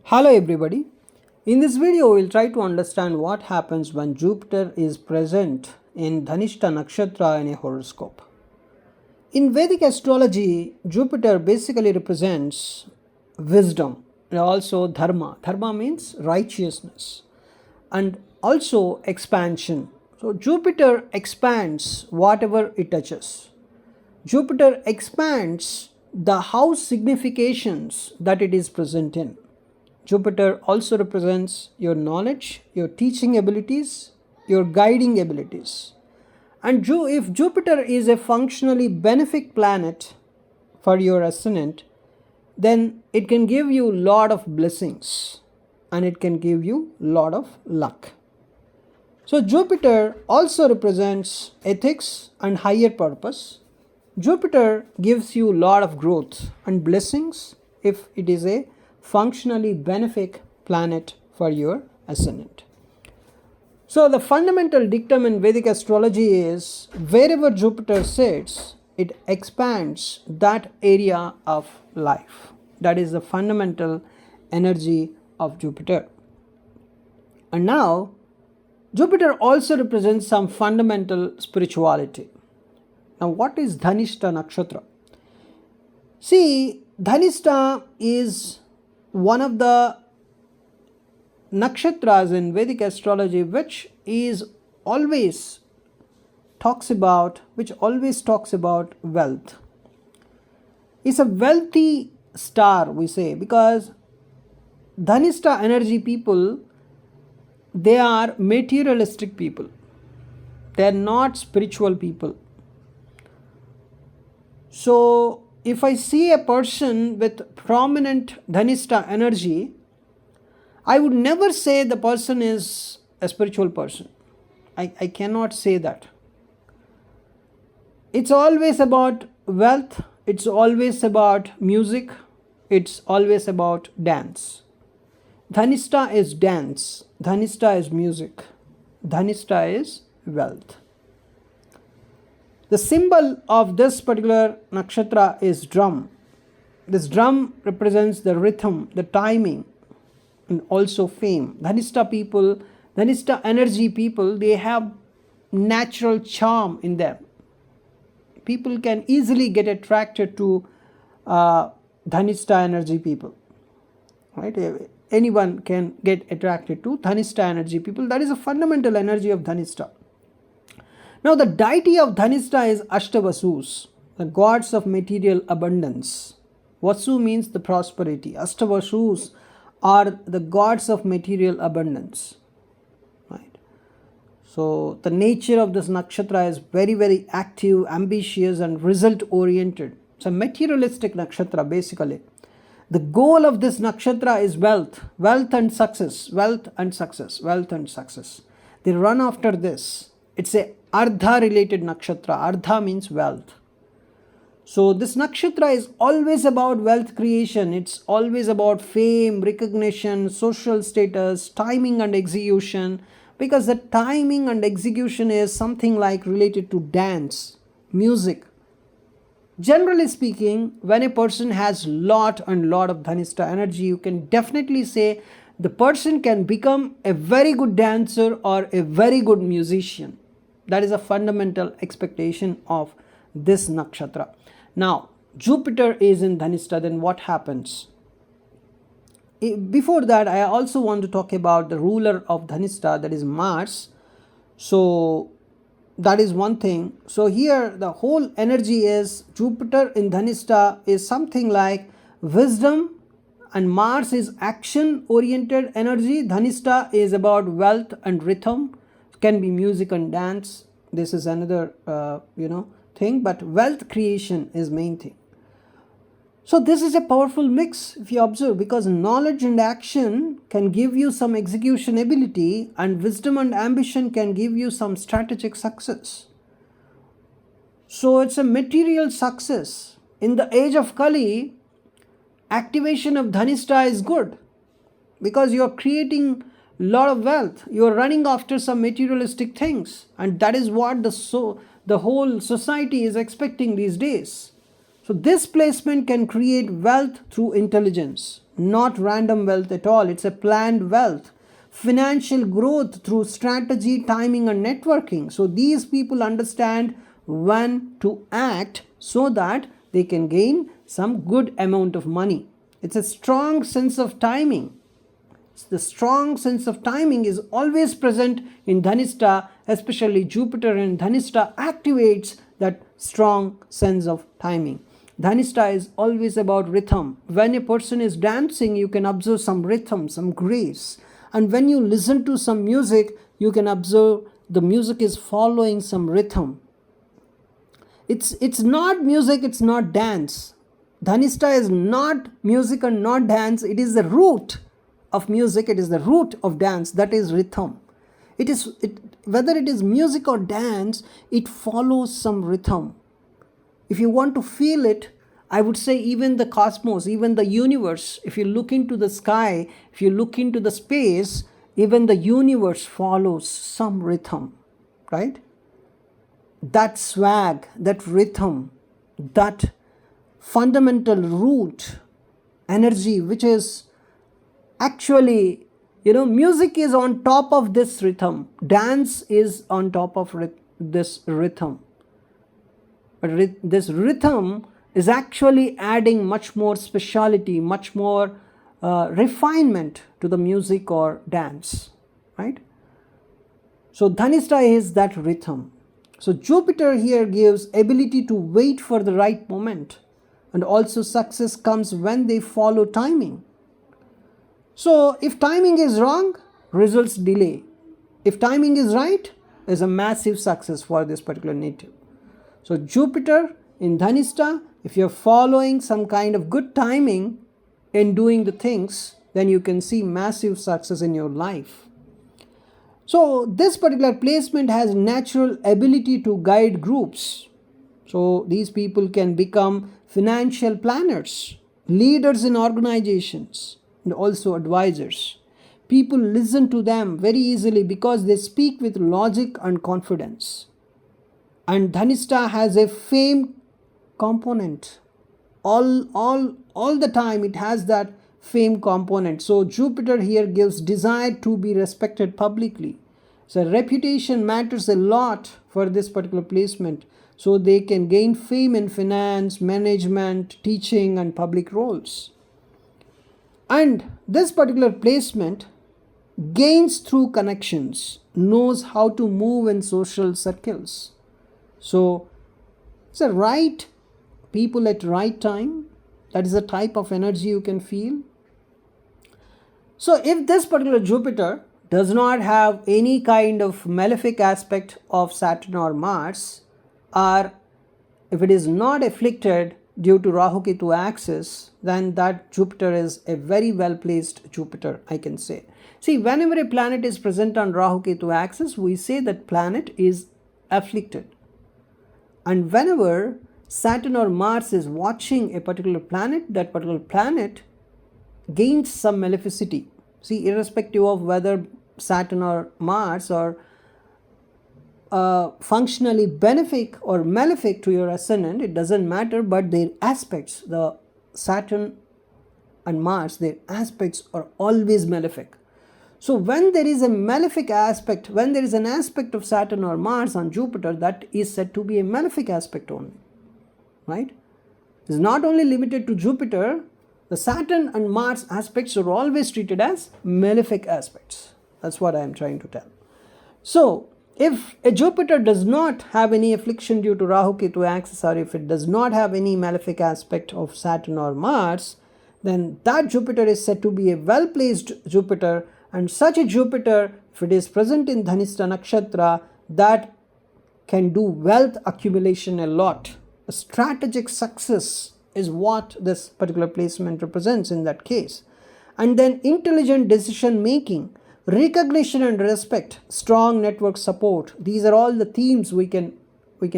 Hello everybody. In this video we will try to understand what happens when Jupiter is present in Dhanishta nakshatra in a horoscope. In Vedic astrology, Jupiter basically represents wisdom and also dharma. Dharma means righteousness and also expansion. So Jupiter expands whatever it touches. Jupiter expands the house significations that it is present in. Jupiter also represents your knowledge, your teaching abilities, your guiding abilities. And if Jupiter is a functionally benefic planet for your ascendant, then it can give you a lot of blessings and it can give you a lot of luck. So Jupiter also represents ethics and higher purpose. Jupiter gives you a lot of growth and blessings if it is a functionally benefic planet for your ascendant. So the fundamental dictum in Vedic astrology is wherever Jupiter sits, it expands that area of life. That is the fundamental energy of Jupiter. And now, Jupiter also represents some fundamental spirituality. Now, what is Dhanishta nakshatra? See, Dhanishta is one of the nakshatras in Vedic astrology which always talks about wealth. It's a wealthy star, we say, because Dhanishta energy people, they are materialistic people. They are not spiritual people. So if I see a person with prominent Dhanishta energy, I would never say the person is a spiritual person. I cannot say that. It's always about wealth, it's always about music, it's always about dance. Dhanishta is dance, Dhanishta is music, Dhanishta is wealth. The symbol of this particular nakshatra is drum. This drum represents the rhythm, the timing, and also fame. Dhanishta energy people, they have natural charm in them. People can easily get attracted to Dhanishta energy people. Right? Anyone can get attracted to Dhanishta energy people. That is a fundamental energy of Dhanishta. Now the deity of Dhanishta is Ashtavasus, the gods of material abundance. Vasu means the prosperity. Ashtavasus are the gods of material abundance. Right? So the nature of this nakshatra is very, very active, ambitious and result oriented. It's a materialistic nakshatra basically. The goal of this nakshatra is wealth and success, wealth and success, wealth and success. They run after this. It's a Ardha related nakshatra. Ardha means wealth. So this nakshatra is always about wealth creation. It's always about fame, recognition, social status, timing and execution. Because the timing and execution is something like related to dance, music. Generally speaking, when a person has lot of Dhanishta energy, you can definitely say the person can become a very good dancer or a very good musician. That is a fundamental expectation of this nakshatra. Now, Jupiter is in Dhanishta, then what happens? Before that, I also want to talk about the ruler of Dhanishta, that is Mars. So, that is one thing. So, here the whole energy is Jupiter in Dhanishta is something like wisdom, and Mars is action oriented energy. Dhanishta is about wealth and rhythm. Can be music and dance. This is another thing, but wealth creation is main thing. So this is a powerful mix if you observe, because knowledge and action can give you some execution ability and wisdom and ambition can give you some strategic success. So it's a material success. In the age of Kali, activation of Dhanishta is good because you are creating lot of wealth. You are running after some materialistic things, and that is what the whole society is expecting these days. So this placement can create wealth through intelligence. not random wealth at all. It's a planned wealth. Financial growth through strategy, timing, and networking. So these people understand when to act so that they can gain some good amount of money. It's a strong sense of timing. The strong sense of timing is always present in Dhanishta, especially Jupiter in Dhanishta activates that strong sense of timing. Dhanishta is always about rhythm. When a person is dancing, you can observe some rhythm, some grace. And when you listen to some music, you can observe the music is following some rhythm. It's not music, it's not dance. Dhanishta is not music and not dance. It is the root of music, it is the root of dance, that is rhythm. Whether it is music or dance, it follows some rhythm. If you want to feel it, I would say even the cosmos, even the universe, if you look into the sky, if you look into the space, even the universe follows some rhythm, right? That swag, that rhythm, that fundamental root energy, which is actually, music is on top of this rhythm. Dance is on top of this rhythm. But this rhythm is actually adding much more speciality, much more refinement to the music or dance, right? So Dhanishta is that rhythm. So Jupiter here gives ability to wait for the right moment, and also success comes when they follow timing. So if timing is wrong, results delay. If timing is right, there's a massive success for this particular native. So Jupiter in Dhanishta, if you're following some kind of good timing in doing the things, then you can see massive success in your life. So this particular placement has natural ability to guide groups. So these people can become financial planners, leaders in organizations, and also advisors. People listen to them very easily because they speak with logic and confidence. And Dhanishta has a fame component. All the time it has that fame component. So Jupiter here gives desire to be respected publicly. So reputation matters a lot for this particular placement. So they can gain fame in finance, management, teaching, and public roles. And this particular placement gains through connections, knows how to move in social circles. So it's the right people at right time. That is a type of energy you can feel. So if this particular Jupiter does not have any kind of malefic aspect of Saturn or Mars, or if it is not afflicted due to Rahu Ketu axis, then that Jupiter is a very well placed Jupiter, I can say. See, whenever a planet is present on Rahu Ketu axis, we say that planet is afflicted. And whenever Saturn or Mars is watching a particular planet, that particular planet gains some maleficity. See, irrespective of whether Saturn or Mars are functionally benefic or malefic to your ascendant, it doesn't matter, but their aspects, the Saturn and Mars, their aspects are always malefic. So when there is a malefic aspect, when there is an aspect of Saturn or Mars on Jupiter, that is said to be a malefic aspect only, right? It's not only limited to Jupiter. The Saturn and Mars aspects are always treated as malefic aspects. That's what I am trying to tell. So if a Jupiter does not have any affliction due to Rahu Ketu axis, or if it does not have any malefic aspect of Saturn or Mars, then that Jupiter is said to be a well placed Jupiter. And such a Jupiter, if it is present in Dhanishta nakshatra, that can do wealth accumulation a lot. A strategic success is what this particular placement represents in that case. And then intelligent decision making, recognition and respect, strong network support. These are all the themes we can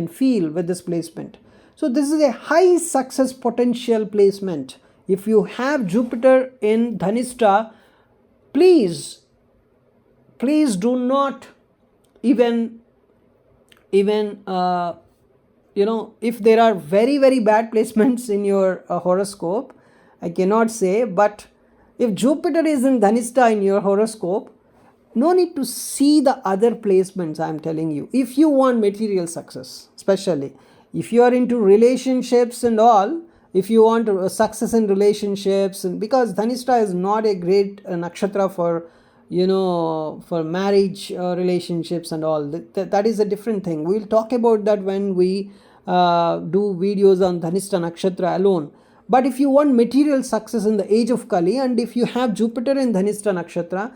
feel with this placement. So this is a high success potential placement. If you have Jupiter in Dhanishta, please do not even if there are very, very bad placements in your horoscope, I cannot say, but If Jupiter is in Dhanishta in your horoscope, no need to see the other placements, I am telling you. If you want material success, especially if you are into relationships and all, if you want success in relationships, and because Dhanishta is not a great nakshatra for, for marriage relationships and all, that is a different thing. We will talk about that when we do videos on Dhanishta nakshatra alone. But if you want material success in the age of Kali, and if you have Jupiter in Dhanishta nakshatra,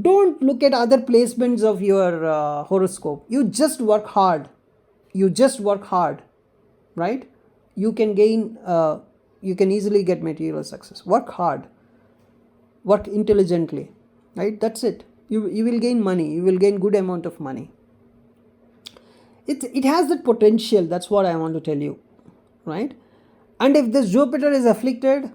don't look at other placements of your horoscope. You just work hard. Right? You can gain, you can easily get material success. Work hard, work intelligently, right? That's it. You will gain money. You will gain good amount of money. It has that potential. That's what I want to tell you, right? And if this Jupiter is afflicted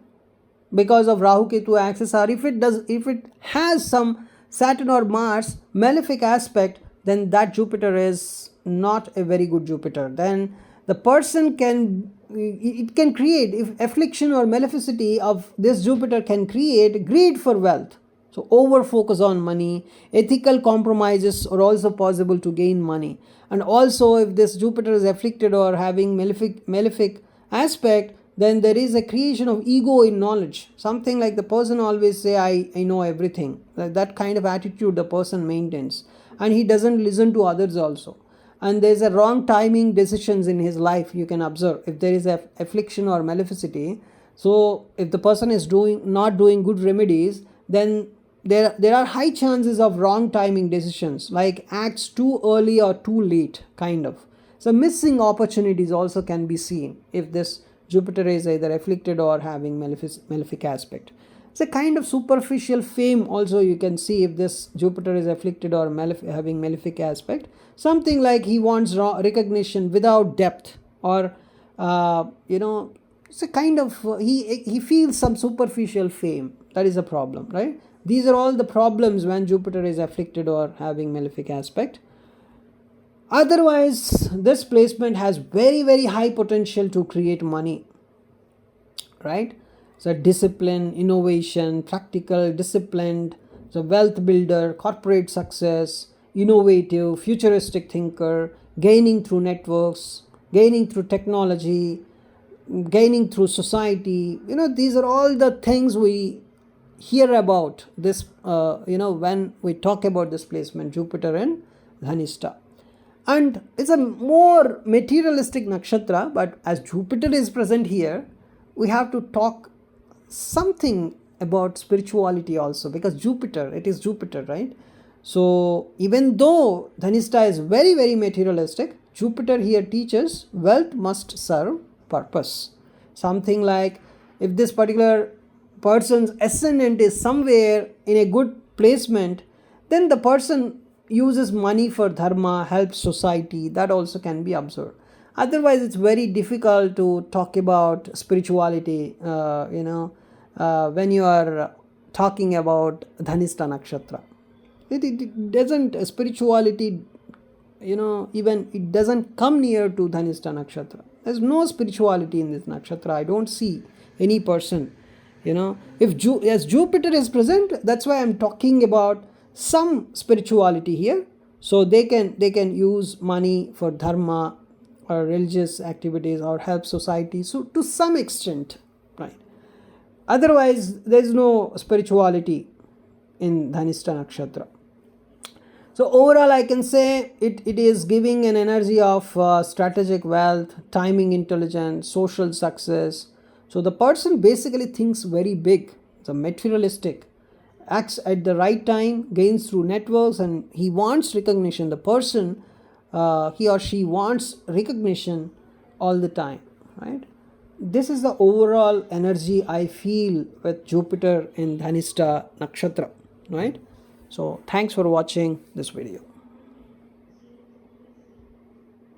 because of Rahu Ketu axis, or if it has some Saturn or Mars malefic aspect, then that Jupiter is not a very good Jupiter. Then the person can create, if affliction or maleficity of this Jupiter can create greed for wealth. So over focus on money, ethical compromises are also possible to gain money. And also if this Jupiter is afflicted or having malefic aspect, then there is a creation of ego in knowledge. Something like the person always say, I know everything. That kind of attitude the person maintains. And he doesn't listen to others also. And there's a wrong timing decisions in his life, you can observe. If there is a affliction or maleficity, so if the person is not doing good remedies, then there are high chances of wrong timing decisions, like acts too early or too late, kind of. So missing opportunities also can be seen if this Jupiter is either afflicted or having malefic aspect. It's a kind of superficial fame also you can see if this Jupiter is afflicted or having malefic aspect. Something like he wants recognition without depth, or it's a kind of he feels some superficial fame. That is a problem, right? These are all the problems when Jupiter is afflicted or having malefic aspect. Otherwise, this placement has very, very high potential to create money, right? So discipline, innovation, practical, disciplined, so wealth builder, corporate success, innovative, futuristic thinker, gaining through networks, gaining through technology, gaining through society. These are all the things we hear about this, when we talk about this placement, Jupiter in Dhanishta. And it's a more materialistic nakshatra, but as Jupiter is present here, we have to talk something about spirituality also, because it is Jupiter, right? So even though Dhanishta is very, very materialistic, Jupiter here teaches wealth must serve purpose. Something like if this particular person's ascendant is somewhere in a good placement, then the person uses money for dharma, helps society. That also can be observed. Otherwise, it's very difficult to talk about spirituality, when you are talking about Dhanishta nakshatra. It doesn't, spirituality, even it doesn't come near to Dhanishta nakshatra. There's no spirituality in this nakshatra. I don't see any person, as Jupiter is present, that's why I'm talking about some spirituality here. So they can use money for dharma or religious activities or help society, so to some extent, right? Otherwise, there is no spirituality in Dhanishta nakshatra. So overall, I can say it is giving an energy of strategic wealth, timing intelligence, social success. So the person basically thinks very big. It's a materialistic, acts at the right time, gains through networks, and he wants recognition. The person, he or she wants recognition all the time, right? This is the overall energy I feel with Jupiter in Dhanishta nakshatra, right? So thanks for watching this video.